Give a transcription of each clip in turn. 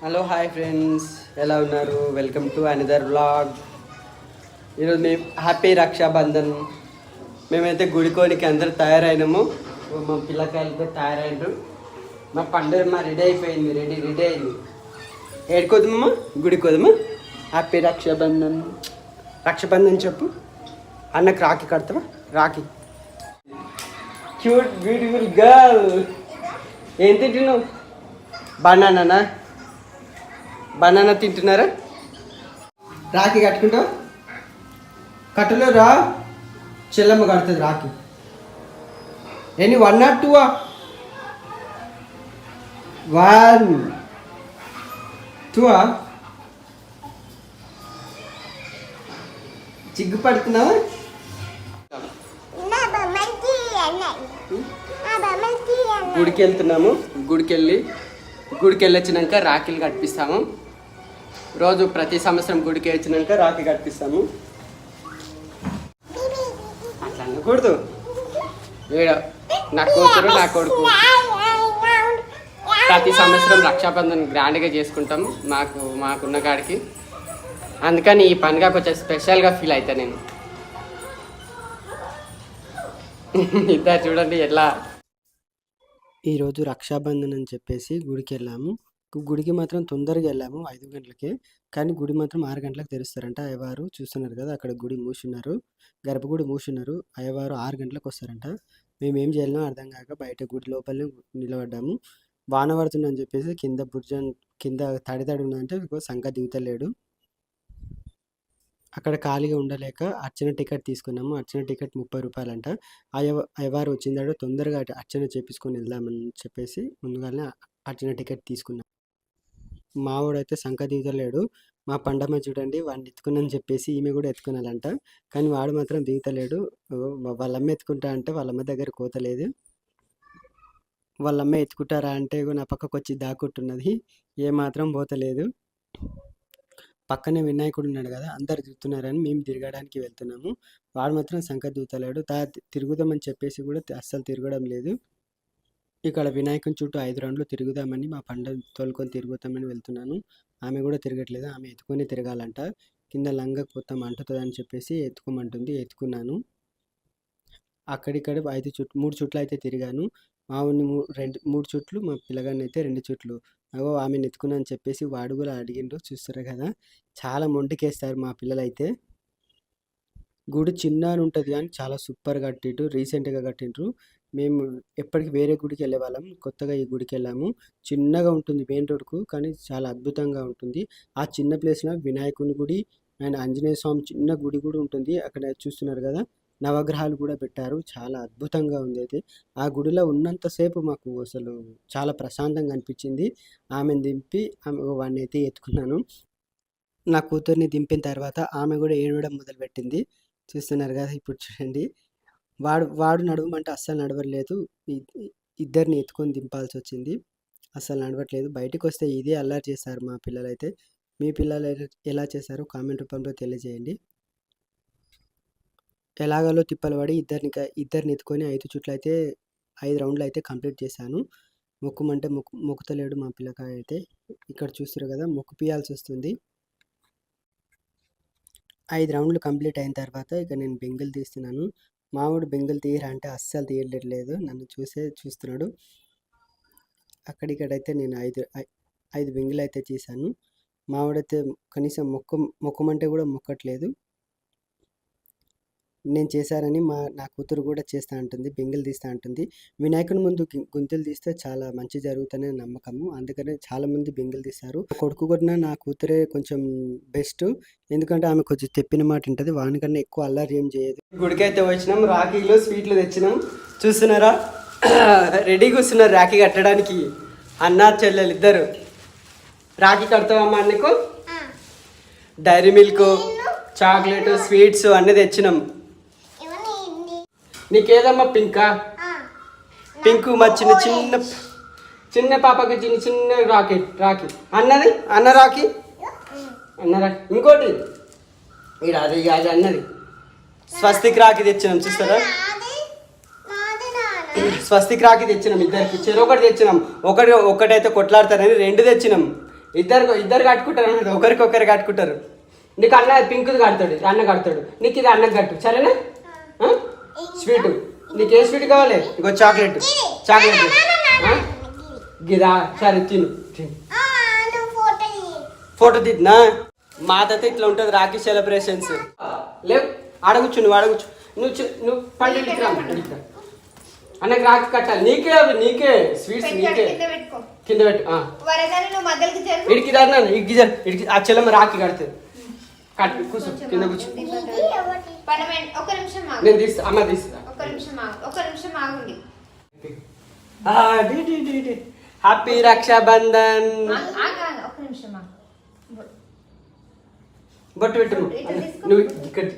Hello hi friends, ఎలా ఉన్నారు? Welcome to another vlog. ఈరోజు మేము హ్యాపీ రక్షాబంధన్. మేమైతే గుడికోనికి అందరూ తయారైనాము. మా పిల్లకాయలతో తయారైనరు. మా పండుగ రెడీ అయిపోయింది. రెడీ అయింది. ఏడుకోదమ్మా, గుడికోదమ్మా. హ్యాపీ రక్షాబంధన్. రక్షాబంధన్ చెప్పు. అన్నకు రాఖీ కడతావా? రాఖీ. Cute beautiful girl. ఏం తింటున్నావు? బనానా. బనానా తింటున్నారా? రాఖీ కట్టుకుంటావు? కట్టలో రా. చెల్లమ్మ కడుతుంది రాఖీ. ఎన్ని 1 or 2? 1 2 చిగ్గు పడుతున్నావా? గుడికి వెళ్తున్నాము. గుడికి వెళ్ళొచ్చినాక రాఖీలు కట్టిస్తాము. రోజు ప్రతి సంవత్సరం గుడికి వచ్చినాక రాఖీ కట్టిస్తాము. అట్లా అనకూడదు. నా కూతురు నా కొడుకు ప్రతి సంవత్సరం రక్షాబంధన్ గ్రాండ్గా చేసుకుంటాం మాకున్న కాడికి. అందుకని ఈ పండుగ కొంచెం స్పెషల్గా ఫీల్ అవుతా నేను. ఇద్దరు చూడండి ఎట్లా. ఈరోజు రక్షాబంధన్ అని చెప్పేసి గుడికి వెళ్ళాము. గుడికి మాత్రం తొందరగా వెళ్ళాము, 5 గంటలకి. కానీ గుడి మాత్రం 6 గంటలకు తెరుస్తారంట. అయ్యవారు చూస్తున్నారు కదా, అక్కడ గుడి మూసిన్నారు, గర్భగుడి మూసిన్నారు. అయ్యవారు 6 గంటలకు వస్తారంట. మేము ఏం చేయాలో అర్థం కాక బయట గుడి లోపలనే నిలబడ్డాము. వాన పడుతుందని చెప్పేసి కింద తడి ఉందంటే సంక దిగుతలేడు. అక్కడ ఖాళీగా ఉండలేక అర్చన టికెట్ తీసుకున్నాము. అర్చన టికెట్ 30 రూపాయలంట. అయ్యవారు వచ్చిందాడు, తొందరగా అర్చన చేపించుకొని వెళ్దామని చెప్పేసి ముందుగానే అర్చన టికెట్ తీసుకున్నాం. మావాడైతే సంక దిగుతలేడు. మా పండమ్మ చూడండి, వాడిని ఎత్తుకున్నాను చెప్పేసి ఈమె కూడా ఎత్తుకున్నాలంట. కానీ వాడు మాత్రం దిగుతలేడు. వాళ్ళమ్మ ఎత్తుకుంటా అంటే వాళ్ళమ్మ దగ్గర కోతలేదు. వాళ్ళమ్మ ఎత్తుకుంటారా అంటే నా పక్కకు వచ్చి దాక్కుంటున్నది. ఏమాత్రం పోతలేదు. పక్కనే వినాయకుడు ఉన్నాడు కదా, అందరు తిరుగుతున్నారని మేము తిరగడానికి వెళ్తున్నాము. వాడు మాత్రం సంక దిగుతలేడు. తిరుగుదామని చెప్పేసి కూడా అస్సలు తిరగడం లేదు. ఇక్కడ వినాయకుని చుట్టూ 5 రౌండ్లు తిరుగుదామని మా పండుగ తోలుకొని తిరుగుతామని వెళ్తున్నాను. ఆమె కూడా తిరగట్లేదు. ఆమె ఎత్తుకొని తిరగాలంట. కింద లంగకు మొత్తం అంటుతుంది అని చెప్పేసి ఎత్తుకోమంటుంది. ఎత్తుకున్నాను. అక్కడిక్కడ 3 చుట్లు అయితే తిరిగాను. మా ఊరిని 3 చుట్లు, మా పిల్లగాన్ని అయితే 2 చుట్లు. ఆమెను ఎత్తుకున్నా అని చెప్పేసి వాడు కూడా అడిగిండ్రు. చూస్తారు కదా, చాలా మొండికేస్తారు మా పిల్లలైతే. గుడి చిన్నగా ఉంటుంది కానీ చాలా సూపర్ కట్టిండ్రు. రీసెంట్గా కట్టిండ్రు. మేము ఎప్పటికి వేరే గుడికి వెళ్ళే వాళ్ళం, కొత్తగా ఈ గుడికి వెళ్ళాము. చిన్నగా ఉంటుంది మెయిన్ రోడ్కు, కానీ చాలా అద్భుతంగా ఉంటుంది. ఆ చిన్న ప్లేస్లో వినాయకుని గుడి అండ్ ఆంజనేయ స్వామి చిన్న గుడి కూడా ఉంటుంది. అక్కడ చూస్తున్నారు కదా, నవగ్రహాలు కూడా పెట్టారు. చాలా అద్భుతంగా ఉంది. అయితే ఆ గుడిలో ఉన్నంతసేపు మాకు అసలు చాలా ప్రశాంతంగా అనిపించింది. ఆమెను దింపి వాడిని అయితే ఎత్తుకున్నాను. నా కూతుర్ని దింపిన తర్వాత ఆమె కూడా ఏడవడం మొదలుపెట్టింది. చూస్తున్నారు కదా, ఇప్పుడు చూడండి. వాడు నడవమంటే అస్సలు నడవట్లేదు. ఇద్దరిని ఎత్తుకొని దింపాల్సి వచ్చింది. అస్సలు నడవట్లేదు. బయటకు వస్తే ఇదే అల్లరి చేస్తారు మా పిల్లలైతే. మీ పిల్లలు ఎలా చేశారో కామెంట్ రూపంలో తెలియజేయండి. ఎలాగలో తిప్పలు పడి ఇద్దరిని ఎత్తుకొని 5 చుట్లు అయితే 5 రౌండ్లు అయితే కంప్లీట్ చేశాను. మొక్కుమంటే మొక్కుతలేడు మా పిల్లకాయ అయితే. ఇక్కడ చూస్తారు కదా, మొక్కు పియాల్సి వస్తుంది. 5 రౌండ్లు కంప్లీట్ అయిన తర్వాత ఇక నేను బెంగులు తీస్తున్నాను. మావాడు బెంగులు తీయరా అంటే అస్సలు తీయలేదు. నన్ను చూస్తున్నాడు. అక్కడిక్కడైతే నేను 5 బెంగులు అయితే తీశాను. మావాడైతే కనీసం మొక్కమంటే కూడా మొక్కట్లేదు. నేను చేశానని నా కూతురు కూడా చేస్తూ ఉంటుంది, బెంగులు తీస్తూ ఉంటుంది. వినాయకుని ముందు గుంతలు తీస్తే చాలా మంచి జరుగుతుందనే నమ్మకము. అందుకనే చాలామంది బెంగులు తీస్తారు. కొడుకు కూడా నా కూతురే కొంచెం బెస్ట్. ఎందుకంటే ఆమె కొంచెం చెప్పిన మాట ఉంటుంది. వానికన్నా ఎక్కువ అల్లరి ఏం చేయదు. గుడికి అయితే వచ్చినాం. రాఖీలు స్వీట్లు తెచ్చినాం. చూస్తున్నారా, రెడీగా వస్తున్నారు రాఖీ కట్టడానికి. అన్న చెల్లెలు ఇద్దరు. రాఖీ కడతావమ్మా అన్నకు? డైరీ మిల్క్, చాక్లెట్, స్వీట్స్ అన్నీ తెచ్చినాం. నీకేదమ్మా? పింకా? పింకు మా చిన్న పాపకి చిన్న రాఖీ అన్నది. అన్న రాఖీ ఇంకోటి అది అన్నది. స్వస్తిక్ రాఖీ తెచ్చినాం. చూస్తారా, స్వస్తిక్ రాఖీ తెచ్చినాం. ఇద్దరికి చెరొకటి తెచ్చినాం. ఒకటైతే కొట్లాడతారని 2 తెచ్చినాం. ఇద్దరు కట్టుకుంటారు అన్నది, ఒకరికొకరు కట్టుకుంటారు. నీకు అన్న పింక్ది కడతాడు, అన్న కడతాడు, నీకు ఇది అన్నకు కట్టు సరేనా. స్వీట్ నీకు ఏ స్వీట్ కావాలి? ఇగో చాక్లెట్ గిదా సరే తిను. ఫోటో తీద్దా మాతతో ఇట్లా ఉంటుంది రాఖీ సెలబ్రేషన్స్. లేవు అడగచ్చు, నువ్వు పండు అన్నకి రాఖీ కట్టాలి. నీకే స్వీట్స్ నీకే కింద పెట్టు. ఇడికి ఇడికి ఆ చెల్లమ్మ రాఖీ కడుతుంది. కట్టు కూర్చో, కింద కూర్చో. నేను తీస్తా, అమ్మ తీస్తా. హ్యాపీ రక్షాబంధన్. బొట్టు పెట్టు. నువ్వు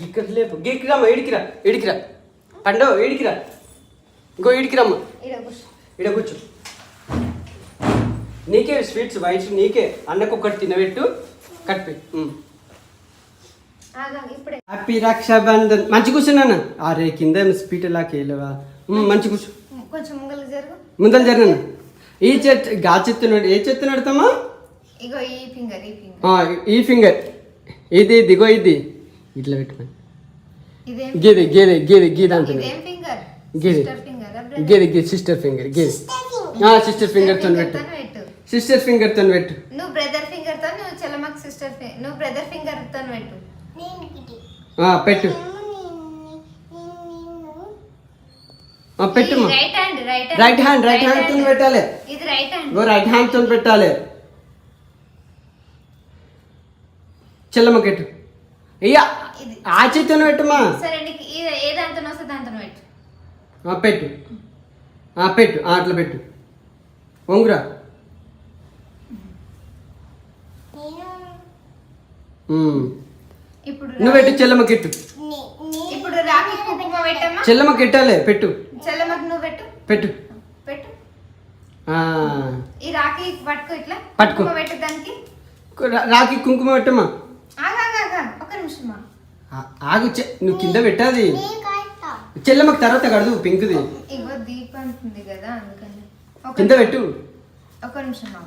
ఇక్కడ లేపు, గిక్కిరమ్మ, ఇడికిరా పండు, ఇడికిరా. ఇంకో ఇడికిరమ్మ, ఇడ కూర్చో. నీకే స్వీట్స్ వైట్స్ నీకే. అన్నకు ఒకటి తినబెట్టు, కట్పి. హ్యాపీ రక్షాబంధన్. మంచి కూర్చున్నాను. అరే కింద స్పీట్ లాక్ వెళ్ళవా? మంచి కూర్చో. ముందర జరిగిన ఈ చెట్టు గా చెప్తున్నాడు. ఏ చెప్తు నడతామా? ఈ ఫింగర్ ఇది ఇదిగో ఇది ఇట్లా పెట్టుకోండి. గీది గీది గీది గీది అంటుంది. గీది గీది సిస్టర్ ఫింగర్. గీది సిస్టర్ ఫింగర్ తో పెట్టు. సిస్టర్ ఫింగర్ తో పెట్టు. నువ్వు బ్రదర్ ఫింగర్ తో, నువ్వు చెల్లమ్మకి సిస్టర్ నువ్వు బ్రదర్ ఫింగర్ తో పెట్టు. పెట్టు పెట్టు. రైట్ హ్యాండ్ తో పెట్టాలి. ఇది రైట్ హ్యాండ్. రైట్ హ్యాండ్ తో పెట్టాలి. చెల్లమ్మకి పెట్టు. అయ్యా ఆ చేతితో పెట్టుమా. సరే నీకు ఏ దాంతో వస్తే దాంతో పెట్టు. పెట్టు పెట్టు అట్లా పెట్టు. వంగురా. ఇప్పుడు నువ్వు పెట్టు. చెల్లమ్మకి పెట్టు. ఇప్పుడు రాఖీ కుంకుమ పెట్టమ్మా. చెల్లమ్మకి పెట్టాలి. పెట్టు. చెల్లమ్మకి నువ్వు పెట్టు. పెట్టు. ఈ రాఖీ పట్టుకో, ఇట్లా పట్టుకో. పెట్టు దానికి. రాఖీ కుంకుమ పెట్టమ్మా. ఒక నిమిషమా ఆగు. నువ్వు కింద పెట్టాది. చెల్లమ్మకి తర్వాత కడదు పింక్ది. ఇగో దీపం ఉంది కదా, అందుకని కింద పెట్టు. ఒక నిమిషమా.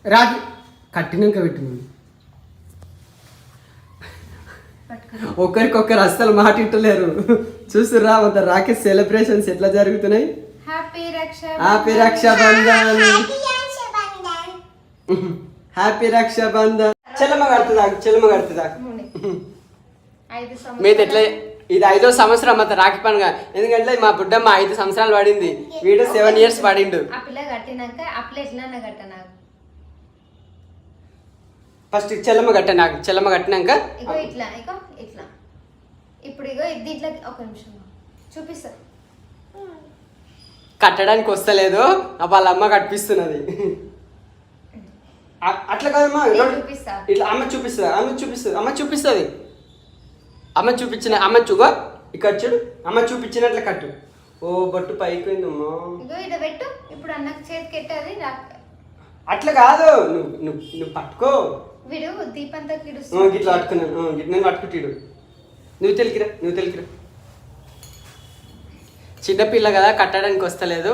రాఖీ కట్టినాక పెట్టు. ఒకరికొకరు అస్సలు మాట ఇంటలేరు. చూస్తురా మొత్తం రాఖీ సెలబ్రేషన్స్ ఎట్లా జరుగుతున్నాయి. హ్యాపీ రక్షాబంధన్. హ్యాపీ రక్షాబంధన్. చెల్లమ్మ కడుతుందా. మీది ఎట్లా ఇది 5వ సంవత్సరం అంత రాఖీ పండుగ. ఎందుకంటే మా బుడ్డమ్మ 5 సంవత్సరాలు పడింది, వీడు 7 years పడిండు. ఫస్ట్ చెల్లమ్మ కట్టినాక ఇప్పుడు ఇట్లా ఒక నిమిషం చూపిస్తా. కట్టడానికి వస్తలేదు, వాళ్ళ అమ్మ కట్టిస్తున్నది. అట్లా కాదమ్మా, ఇట్లా అమ్మ చూపిస్తుంది. అమ్మ చూపించిన చూగో ఇక్కడ చూడు. అమ్మ చూపించినట్ల కట్టు. ఓ బొట్టు పైపోయిందమ్మా. ఇప్పుడు అన్నకు చేతికి ఎట్టాలి. అట్లా కాదు, నువ్వు పట్టుకో. వీడు దీపంతో ఇట్లా పట్టుకున్నాను. నేను పట్టుకుంటాడు. నువ్వు తెలికిరా. చిన్నపిల్ల కదా, కట్టడానికి వస్తలేదు.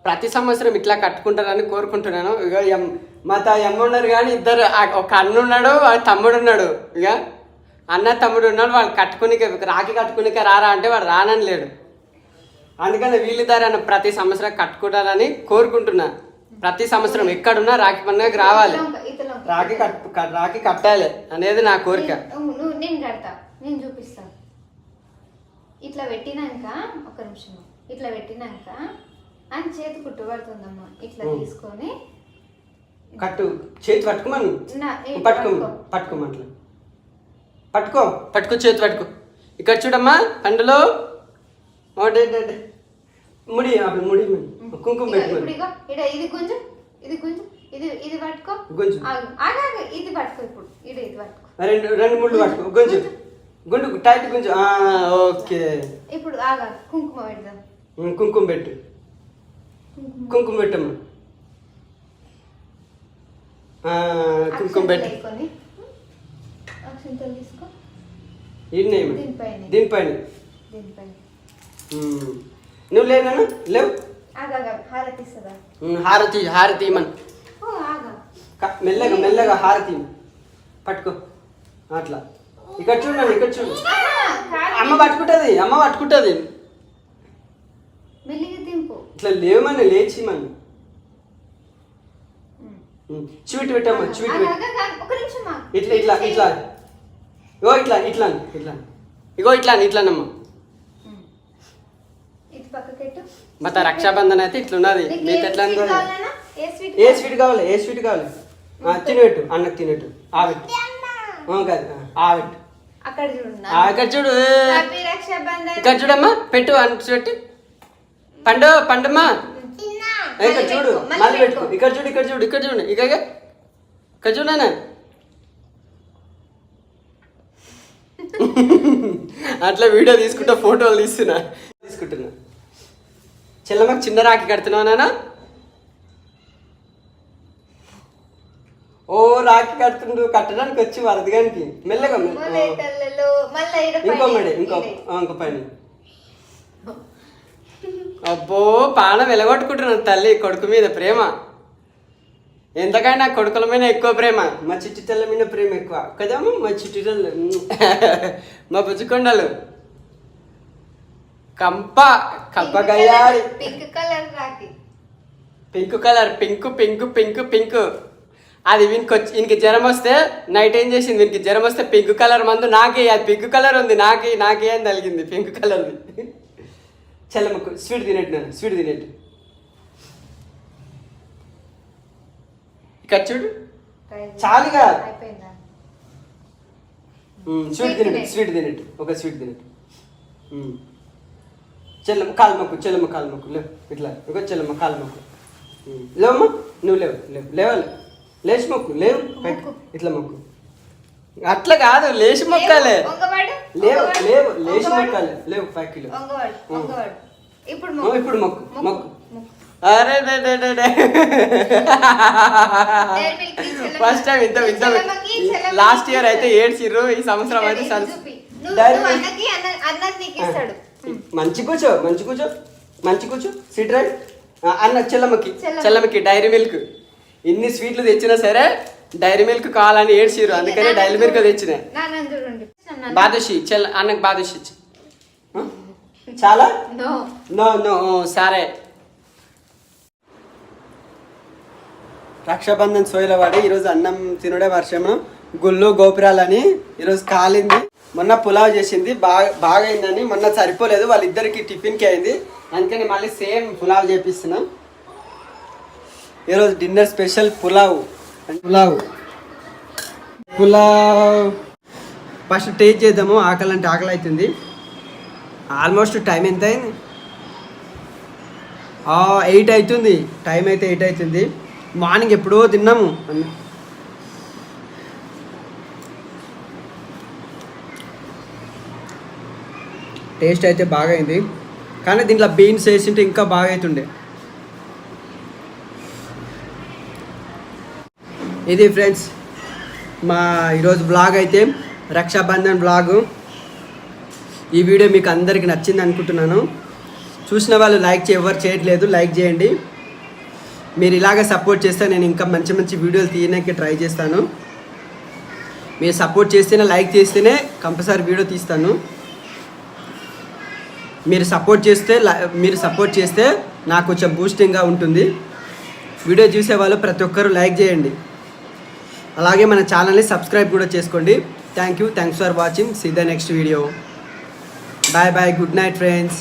ప్రతి సంవత్సరం ఇట్లా కట్టుకుంటారని కోరుకుంటున్నాను. ఇక మా అమ్మ ఉన్నారు కానీ ఇద్దరు, ఒక అన్న ఉన్నాడు, తమ్ముడు ఉన్నాడు. ఇక అన్న తమ్ముడు ఉన్నాడు. వాళ్ళు రాఖీ కట్టుకునిక రారా అంటే వాడు రానని లేడు. అందుకని వీళ్ళిద్దరు ప్రతి సంవత్సరం కట్టుకుంటారని కోరుకుంటున్నా. ప్రతి సంవత్సరం ఎక్కడున్నా రాఖీ పండుగకి రావాలి, రాఖీ కట్టాలి అనేది నా కోరిక. నేను చూపిస్తా. ఇట్లా పెట్టినాక ఒక నిమిషం, ఇట్లా పెట్టినాక అని చేతి కుట్టు పడుతుందమ్మా. ఇట్లా తీసుకొని కట్టు. చేతి పట్టుకోమని పట్టుకో చేతి పట్టుకో. ఇక్కడ చూడమ్మా, పండులో ముడి కుంకుమ పెట్టుకోండి. ఇది కొంచెం ఇది పట్టుకో. ఇది పట్టుకో. ఇప్పుడు ఇది పట్టుకో. రెండు ముళ్ళు పట్టుకో. గుండు టైట్ గుంజు. ఓకే. ఇప్పుడు కుంకుమ పెడదాం. కుంకుమ పెట్టమ్మా. కుంకుమ పెట్టు. దీనిపైన నువ్వు లేవు. ఆగా హారతి ఇస్తుందా? హారతి ఇమ్మను. ఓ ఆగా మెల్లగా హారతి పట్టుకో అట్లా. ఇక్కడ చూడండి, ఇక్కడ చూడు. అమ్మ పట్టుకుంటుంది. మెల్లిగా తింపు. ఇట్లా లేవమని లేచి మన స్వీట్ పెట్టమ్మా, స్వీట్ పెట్టు. ఒక నిమిషం ఇట్లా ఇట్లానమ్మా. ఇది పక్కకెట్టు. మత రక్షాబంధన్ అయితే ఇట్లున్నది. మీకు ఎట్లా ఏ స్వీట్ కావాలి తినట్టు, అన్నకు తినట్టు. ఆవిట్టు కాదు, ఆవిట్టు. అక్కడ చూడు. ఇక్కడ చూడమ్మా, పెట్టు అన్నిటి పెట్టి. పండమ్మా ఇక్కడ చూడు, మళ్ళీ పెట్టుకో. ఇక్కడ చూడు. ఇక్కడ చూడనా. అట్లా వీడియో ఫోటోలు తీసుకుంటున్నా. చెల్లమ్మకి చిన్న రాఖీ కడుతున్నావు నాన్న. ఓ రాఖీ కడుతుండు, కట్టడానికి వచ్చి వరదగానికి మెల్లగా. ఇంకో పని. అబ్బో పానం వెలగొట్టుకుంటున్నాను తల్లి కొడుకు మీద ప్రేమ. ఎంతకైనా కొడుకుల మీద ఎక్కువ ప్రేమ, మా చిట్టి తెల్ల మీద ప్రేమ ఎక్కువ కదమ్మా. మా చిట్టి తెల్ల మా బుజ్జుకొండలు కంప గయ్యాలి. Pink colour, pink. అది వీనికి జ్వరం వస్తే నైట్ ఏం చేసింది, వీనికి జ్వరం వస్తే పింక్ కలర్ మందు నాకే, అది పింక్ కలర్ ఉంది నాకే అని తలిగింది పింక్ కలర్ది. చెల్లమ్మకు స్వీట్ తినేట్టు. ఇక్కడ చూడు చాలుగా. స్వీట్ తినేట్టు ఒక స్వీట్ తినేట్టు. చెల్లమ్మ కాలు మొక్కు లేవు. ఇట్లా ఒక చెల్లమ్మ కాలు మొక్కు. లేవమ్మా, నువ్వు లేవాలి. లేచి మొక్కు. లేవు ఇట్లా మొక్కు. అట్లా కాదు, లేచి మొక్కాలే. లేవు లేచి మొక్కాలి. లేవు 5 కిలో. ఇప్పుడు మొక్కు. అరే ఫస్ట్ టైం ఇంత లాస్ట్ ఇయర్ అయితే ఏడ్చిర్రు, ఈ సంవత్సరం అయితే మంచి కూర్చో. SIT right. అన్న చెల్లమ్మకి డైరీ మిల్క్. ఇన్ని స్వీట్లు తెచ్చినా సరే డైరీ మిల్క్ కావాలని ఏడ్చిర్రు, అందుకని డైరీ మిల్క్ తెచ్చిన. బాదుషి అన్నకు బాదుషి ఇచ్చి. చాలా నో సరే. రక్షాబంధన్ సోయిల వాడి ఈరోజు అన్నం తినడే వర్షము గుళ్ళు గోపురాలని ఈరోజు కాలింది. మొన్న పులావ్ చేసింది, బాగా అయిందని. మొన్న సరిపోలేదు, వాళ్ళిద్దరికి టిఫిన్కి అయింది, అందుకని మళ్ళీ సేమ్ పులావ్ చేపిస్తున్నాం. ఈరోజు dinner special pulao. First taste చేద్దాము. ఆకలి అవుతుంది. ఆల్మోస్ట్ టైం ఎంత అయింది? 8 అవుతుంది. టైం అయితే 8 అవుతుంది. మార్నింగ్ ఎప్పుడో తిన్నాము. టేస్ట్ అయితే బాగా అయింది, కానీ దీంట్లో బీన్స్ వేసింటే ఇంకా బాగా అవుతుండే. ఇది ఫ్రెండ్స్ మా ఈరోజు బ్లాగ్ అయితే, రక్షాబంధన్ బ్లాగు. ఈ వీడియో మీకు అందరికీ నచ్చింది అనుకుంటున్నాను. చూసిన వాళ్ళు ఎవరు చేయట్లేదు, లైక్ చేయండి. మీరు ఇలాగ సపోర్ట్ చేస్తే నేను ఇంకా మంచి వీడియోలు తీయడానికి ట్రై చేస్తాను. మీరు సపోర్ట్ చేస్తేనే, లైక్ చేస్తేనే కంపల్సరీ వీడియో తీస్తాను. మీరు సపోర్ట్ చేస్తే నాకు కొంచెం బూస్టింగ్గా ఉంటుంది. వీడియో చూసేవాళ్ళు ప్రతి ఒక్కరూ లైక్ చేయండి. అలాగే మన ఛానల్ని సబ్స్క్రైబ్ కూడా చేసుకోండి. Thanks for watching. See the next video. Bye good night friends.